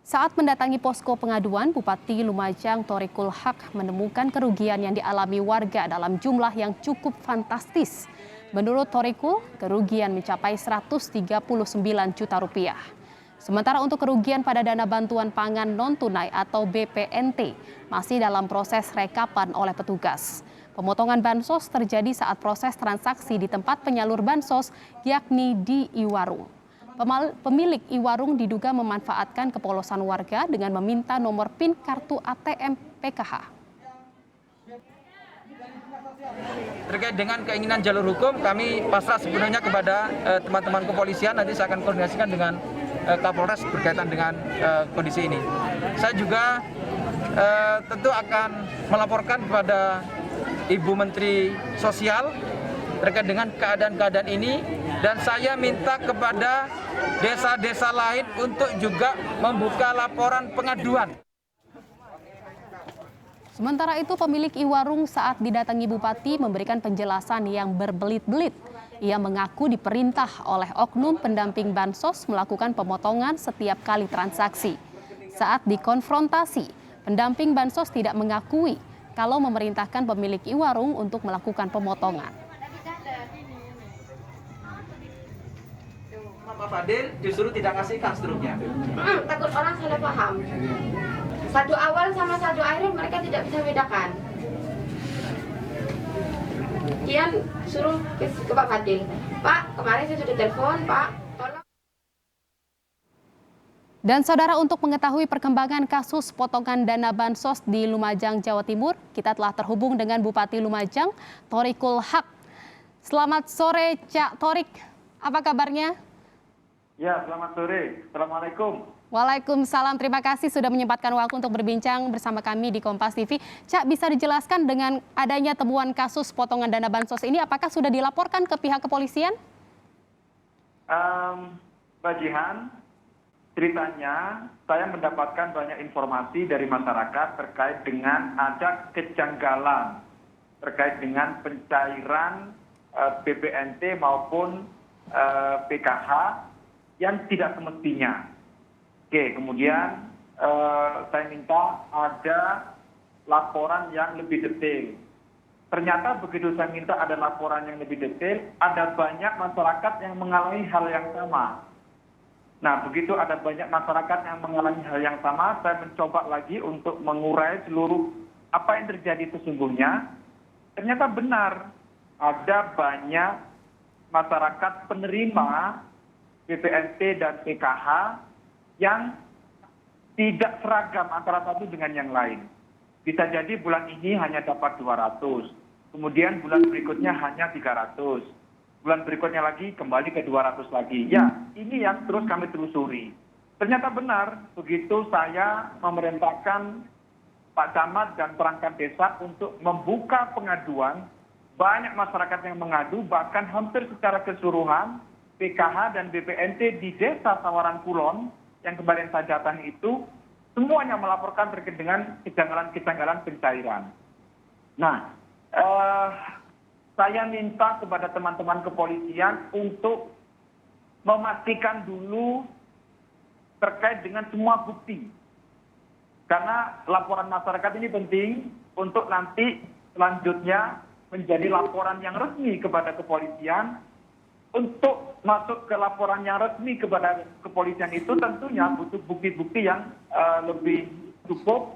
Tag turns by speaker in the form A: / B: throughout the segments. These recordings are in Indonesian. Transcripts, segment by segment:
A: Saat mendatangi posko pengaduan, Bupati Lumajang Thoriqul Haq menemukan kerugian yang dialami warga dalam jumlah yang cukup fantastis. Menurut Thoriqul, kerugian mencapai 139 juta rupiah. Sementara untuk kerugian pada dana bantuan pangan non-tunai atau BPNT masih dalam proses rekapan oleh petugas. Pemotongan bansos terjadi saat proses transaksi di tempat penyalur bansos, yakni di Iwarung. Pemilik Iwarung diduga memanfaatkan kepolosan warga dengan meminta nomor PIN kartu ATM PKH.
B: Terkait dengan keinginan jalur hukum, kami pasrah sepenuhnya kepada teman-teman kepolisian. Nanti saya akan koordinasikan dengan Kapolres berkaitan dengan kondisi ini. Saya juga tentu akan melaporkan kepada Ibu Menteri Sosial terkait dengan keadaan-keadaan ini, dan saya minta kepada desa-desa lain untuk juga membuka laporan pengaduan.
A: Sementara itu, pemilik Iwarung saat didatangi Bupati memberikan penjelasan yang berbelit-belit. Ia mengaku diperintah oleh oknum pendamping bansos melakukan pemotongan setiap kali transaksi. Saat dikonfrontasi, pendamping bansos tidak mengakui kalau memerintahkan pemilik Iwarung untuk melakukan pemotongan.
B: Pak Fadil disuruh tidak kasihkan struknya.
C: Takut orang salah paham. Satu awal sama satu akhir mereka tidak bisa bedakan. Kian suruh ke Pak Fadil. Pak, kemarin saya sudah telepon, Pak. Tolong.
A: Dan saudara, untuk mengetahui perkembangan kasus potongan dana bansos di Lumajang, Jawa Timur, kita telah terhubung dengan Bupati Lumajang, Thoriqul Haq. Selamat sore, Cak Thorik. Apa kabarnya?
D: Ya, selamat sore. Assalamualaikum.
A: Waalaikumsalam. Terima kasih sudah menyempatkan waktu untuk berbincang bersama kami di Kompas TV. Cak, bisa dijelaskan dengan adanya temuan kasus potongan dana bansos ini, apakah sudah dilaporkan ke pihak kepolisian?
D: Mbak Jihan, ceritanya saya mendapatkan banyak informasi dari masyarakat terkait dengan ada kejanggalan terkait dengan pencairan BPNT maupun PKH yang tidak semestinya. Oke, kemudian saya minta ada laporan yang lebih detail. Ternyata begitu saya minta ada laporan yang lebih detail, ada banyak masyarakat yang mengalami hal yang sama. Nah, begitu ada banyak masyarakat yang mengalami hal yang sama, saya mencoba lagi untuk mengurai seluruh apa yang terjadi sesungguhnya. Ternyata benar, ada banyak masyarakat penerima BPNT dan PKH yang tidak seragam antara satu dengan yang lain. Bisa jadi bulan ini hanya dapat 200, kemudian bulan berikutnya hanya 300, bulan berikutnya lagi kembali ke 200 lagi. Ya, ini yang terus kami telusuri. Ternyata benar, begitu saya memerintahkan Pak Camat dan perangkat desa untuk membuka pengaduan, banyak masyarakat yang mengadu, bahkan hampir secara keseluruhan PKH dan BPNT di Desa Sawaran Kulon yang kemarin saya datangi itu semuanya melaporkan terkait dengan kejanggalan-kejanggalan pencairan. Nah, saya minta kepada teman-teman kepolisian untuk memastikan dulu terkait dengan semua bukti. Karena laporan masyarakat ini penting untuk nanti selanjutnya menjadi laporan yang resmi kepada kepolisian. Untuk masuk ke laporan yang resmi kepada kepolisian itu tentunya butuh bukti-bukti yang lebih cukup,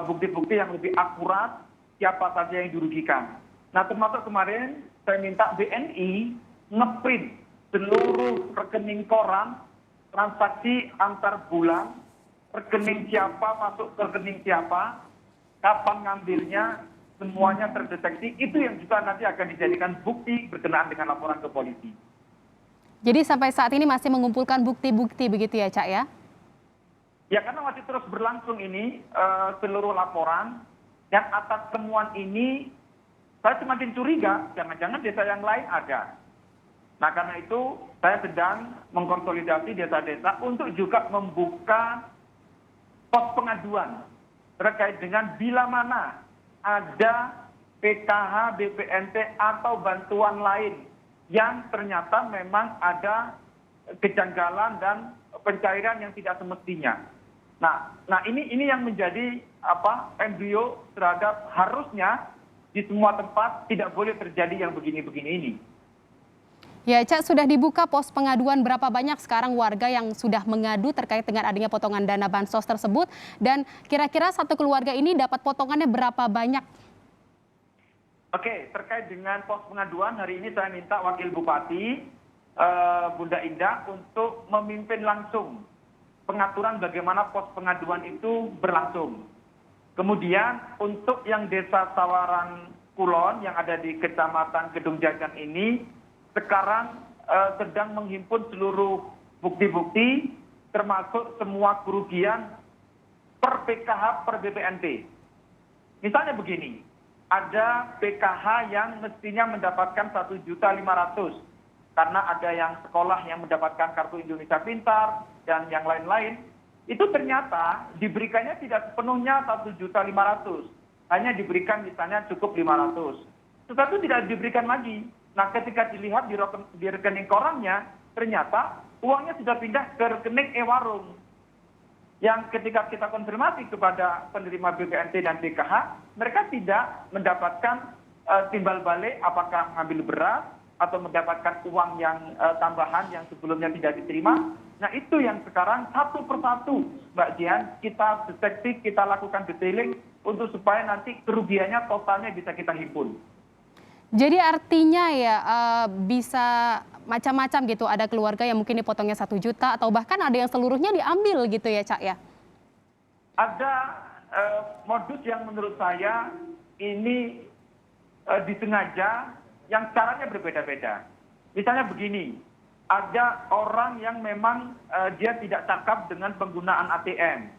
D: bukti-bukti yang lebih akurat, siapa saja yang dirugikan. Nah, termasuk kemarin saya minta BNI ngeprint seluruh rekening koran, transaksi antar bulan, rekening siapa masuk ke rekening siapa, kapan ngambilnya, semuanya terdeteksi. Itu yang juga nanti akan dijadikan bukti berkenaan dengan laporan ke polisi.
A: Jadi sampai saat ini masih mengumpulkan bukti-bukti begitu ya, Cak ya?
D: Ya, karena masih terus berlangsung ini seluruh laporan, dan atas temuan ini saya semakin curiga jangan-jangan desa yang lain ada. Nah, karena itu saya sedang mengkonsolidasi desa-desa untuk juga membuka pos pengaduan terkait dengan bila mana ada PKH, BPNT atau bantuan lain yang ternyata memang ada kejanggalan dan pencairan yang tidak semestinya. Nah ini yang menjadi embrio terhadap harusnya di semua tempat tidak boleh terjadi yang begini-begini ini.
A: Ya, Cak, sudah dibuka pos pengaduan, berapa banyak sekarang warga yang sudah mengadu terkait dengan adanya potongan dana bansos tersebut, dan kira-kira satu keluarga ini dapat potongannya berapa banyak?
D: Oke, terkait dengan pos pengaduan, hari ini saya minta Wakil Bupati Bunda Indah untuk memimpin langsung pengaturan bagaimana pos pengaduan itu berlangsung. Kemudian untuk yang Desa Sawaran Kulon yang ada di Kecamatan Gedung Jagan ini sekarang sedang menghimpun seluruh bukti-bukti termasuk semua kerugian per PKH per BPNT. Misalnya begini, ada PKH yang mestinya mendapatkan 1.500.000 karena ada yang sekolah yang mendapatkan kartu Indonesia Pintar dan yang lain-lain. Itu ternyata diberikannya tidak sepenuhnya 1.500.000, hanya diberikan misalnya cukup 500. Tetapi tidak diberikan lagi. Nah, ketika dilihat di rekening korannya, ternyata uangnya sudah pindah ke rekening e-warung. Yang ketika kita konfirmasi kepada penerima BPNT dan PKH, mereka tidak mendapatkan timbal balik apakah mengambil beras atau mendapatkan uang yang tambahan yang sebelumnya tidak diterima. Nah, itu yang sekarang satu persatu, Mbak Dian, kita deteksi, kita lakukan detailing untuk supaya nanti kerugiannya totalnya bisa kita himpun.
A: Jadi artinya ya bisa macam-macam gitu, ada keluarga yang mungkin dipotongnya 1 juta atau bahkan ada yang seluruhnya diambil gitu ya, Cak ya?
D: Ada modus yang menurut saya ini disengaja yang caranya berbeda-beda. Misalnya begini, ada orang yang memang dia tidak cakap dengan penggunaan ATM.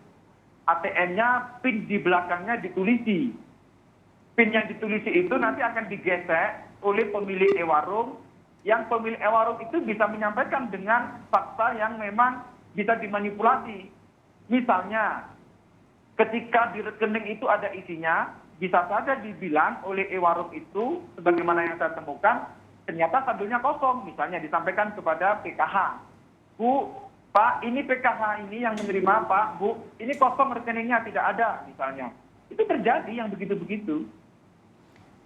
D: ATM-nya PIN di belakangnya ditulisi. PIN yang ditulisi itu nanti akan digesek oleh pemilik e-warung, yang pemilik e-warung itu bisa menyampaikan dengan fakta yang memang bisa dimanipulasi. Misalnya, ketika di rekening itu ada isinya, bisa saja dibilang oleh e-warung itu, sebagaimana yang saya temukan, ternyata saldonya kosong. Misalnya disampaikan kepada PKH, Bu, Pak, ini PKH ini yang menerima, Pak, Bu, ini kosong rekeningnya, tidak ada, misalnya. Itu terjadi yang begitu-begitu.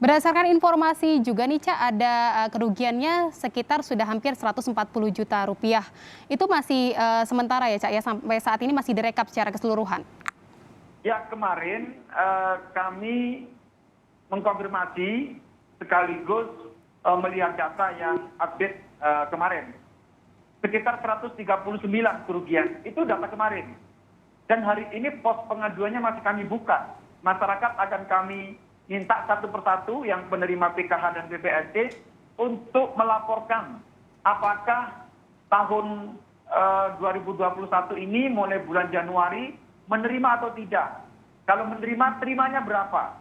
A: Berdasarkan informasi juga nih, Cak, ada kerugiannya sekitar sudah hampir 140 juta rupiah. Itu masih sementara ya, Cak, ya, sampai saat ini masih direkap secara keseluruhan?
D: Ya, kemarin kami mengkonfirmasi sekaligus melihat data yang update kemarin. Sekitar 139 kerugian, itu data kemarin. Dan hari ini pos pengaduannya masih kami buka. Masyarakat akan kami minta satu persatu yang penerima PKH dan BPNT untuk melaporkan apakah tahun 2021 ini mulai bulan Januari menerima atau tidak. Kalau menerima, terimanya berapa?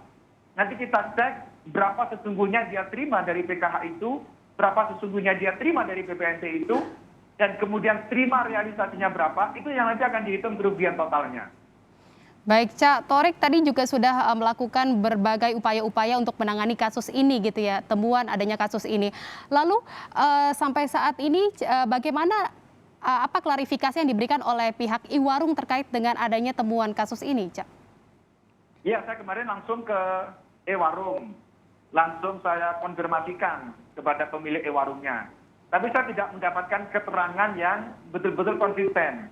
D: Nanti kita cek berapa sesungguhnya dia terima dari PKH itu, berapa sesungguhnya dia terima dari BPNT itu, dan kemudian terima realisasinya berapa, itu yang nanti akan dihitung kerugian totalnya.
A: Baik, Cak, Torik tadi juga sudah melakukan berbagai upaya-upaya untuk menangani kasus ini gitu ya, temuan adanya kasus ini. Lalu sampai saat ini bagaimana, apa klarifikasi yang diberikan oleh pihak e-warung terkait dengan adanya temuan kasus ini, Cak?
D: Ya, saya kemarin langsung ke e-warung, langsung saya konfirmasikan kepada pemilik e-warungnya. Tapi saya tidak mendapatkan keterangan yang betul-betul konsisten.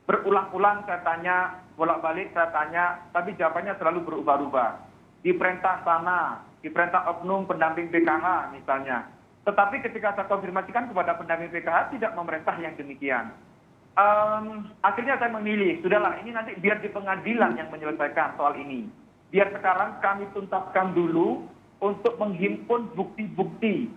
D: Berulang-ulang saya tanya, bolak-balik saya tanya, tapi jawabannya selalu berubah-ubah. Diperintah sana, diperintah oknum pendamping PKH misalnya. Tetapi ketika saya konfirmasikan kepada pendamping PKH, tidak memerintah yang demikian. Akhirnya saya memilih, sudahlah ini nanti biar di pengadilan yang menyelesaikan soal ini. Biar sekarang kami tuntaskan dulu untuk menghimpun bukti-bukti,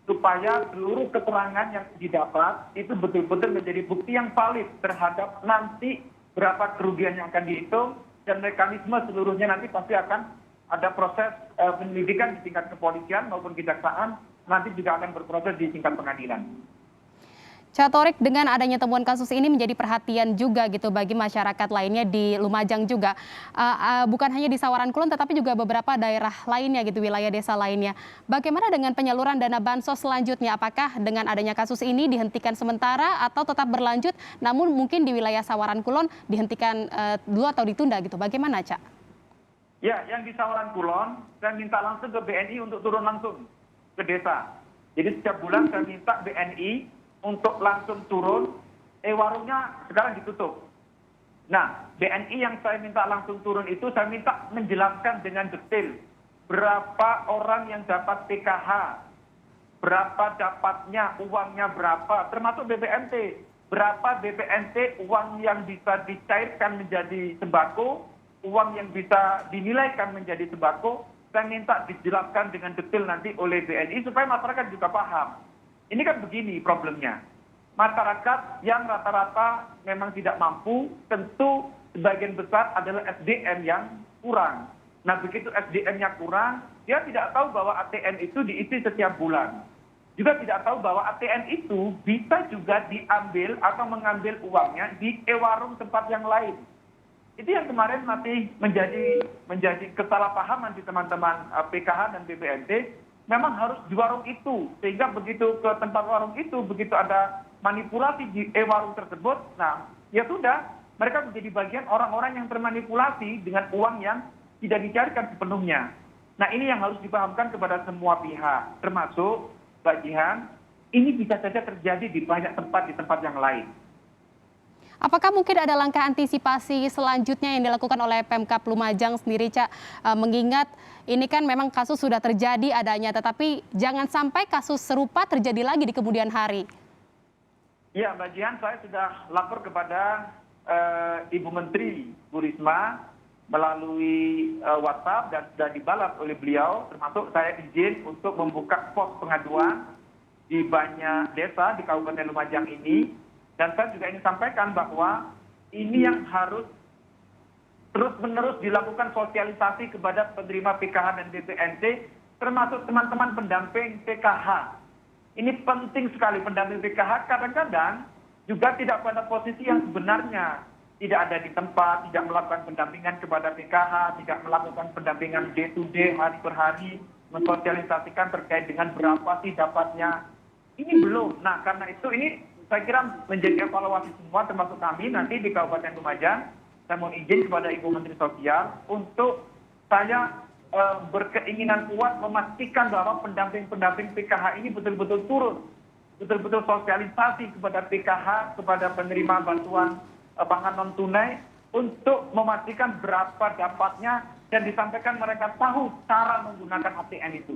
D: supaya seluruh keterangan yang didapat itu betul-betul menjadi bukti yang valid terhadap nanti berapa kerugian yang akan dihitung, dan mekanisme seluruhnya nanti pasti akan ada proses penyelidikan di tingkat kepolisian maupun kejaksaan, nanti juga akan berproses di tingkat pengadilan.
A: Cak Torik, dengan adanya temuan kasus ini menjadi perhatian juga gitu bagi masyarakat lainnya di Lumajang juga. Bukan hanya di Sawaran Kulon tetapi juga beberapa daerah lainnya gitu, wilayah desa lainnya. Bagaimana dengan penyaluran dana bansos selanjutnya? Apakah dengan adanya kasus ini dihentikan sementara atau tetap berlanjut namun mungkin di wilayah Sawaran Kulon dihentikan dulu atau ditunda gitu? Bagaimana, Cak?
D: Ya, yang di Sawaran Kulon, saya minta langsung ke BNI untuk turun langsung ke desa. Jadi setiap bulan saya minta BNI untuk langsung turun, warungnya sekarang ditutup. Nah, BNI yang saya minta langsung turun itu, saya minta menjelaskan dengan detail berapa orang yang dapat PKH, berapa dapatnya, uangnya berapa, termasuk BPNT. Berapa BPNT uang yang bisa dicairkan menjadi sembako, uang yang bisa dinilaikan menjadi sembako, saya minta dijelaskan dengan detail nanti oleh BNI supaya masyarakat juga paham. Ini kan begini problemnya. Masyarakat yang rata-rata memang tidak mampu, tentu sebagian besar adalah SDM yang kurang. Nah, begitu SDM-nya kurang, dia tidak tahu bahwa ATM itu diisi setiap bulan. Juga tidak tahu bahwa ATM itu bisa juga diambil atau mengambil uangnya di warung tempat yang lain. Itu yang kemarin masih menjadi kesalahpahaman di teman-teman PKH dan BPNT. Memang harus di warung itu, sehingga begitu ke tempat warung itu, begitu ada manipulasi di warung tersebut, nah ya sudah, mereka menjadi bagian orang-orang yang termanipulasi dengan uang yang tidak dicarikan sepenuhnya. Nah, ini yang harus dipahamkan kepada semua pihak, termasuk Mbak Jihan, ini bisa saja terjadi di banyak tempat, di tempat yang lain.
A: Apakah mungkin ada langkah antisipasi selanjutnya yang dilakukan oleh Pemkab Lumajang sendiri, Cak? Mengingat ini kan memang kasus sudah terjadi adanya, tetapi jangan sampai kasus serupa terjadi lagi di kemudian hari.
D: Ya, Mbak Jihan, saya sudah lapor kepada Ibu Menteri Bu Risma melalui WhatsApp dan sudah dibalas oleh beliau, termasuk saya izin untuk membuka pos pengaduan di banyak desa di Kabupaten Lumajang ini. Dan saya juga ingin sampaikan bahwa ini yang harus terus-menerus dilakukan sosialisasi kepada penerima PKH dan BPNT, termasuk teman-teman pendamping PKH. Ini penting sekali, pendamping PKH kadang-kadang juga tidak pada posisi yang sebenarnya. Tidak ada di tempat, tidak melakukan pendampingan kepada PKH, tidak melakukan pendampingan day to day, hari per hari, mensosialisasikan terkait dengan berapa sih dapatnya. Ini belum. Nah, karena itu ini saya kira menjadi evaluasi semua termasuk kami nanti di Kabupaten Lumajang. Saya mohon izin kepada Ibu Menteri Sosial untuk saya berkeinginan kuat memastikan bahwa pendamping-pendamping PKH ini betul-betul turun, betul-betul sosialisasi kepada PKH, kepada penerima bantuan pangan non tunai untuk memastikan berapa dapatnya dan disampaikan mereka tahu cara menggunakan ATM itu.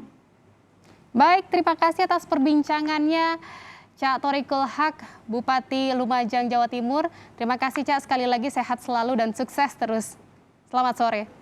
A: Baik, terima kasih atas perbincangannya, Cak Thorikul Haq, Bupati Lumajang, Jawa Timur. Terima kasih, Cak, sekali lagi sehat selalu dan sukses terus. Selamat sore.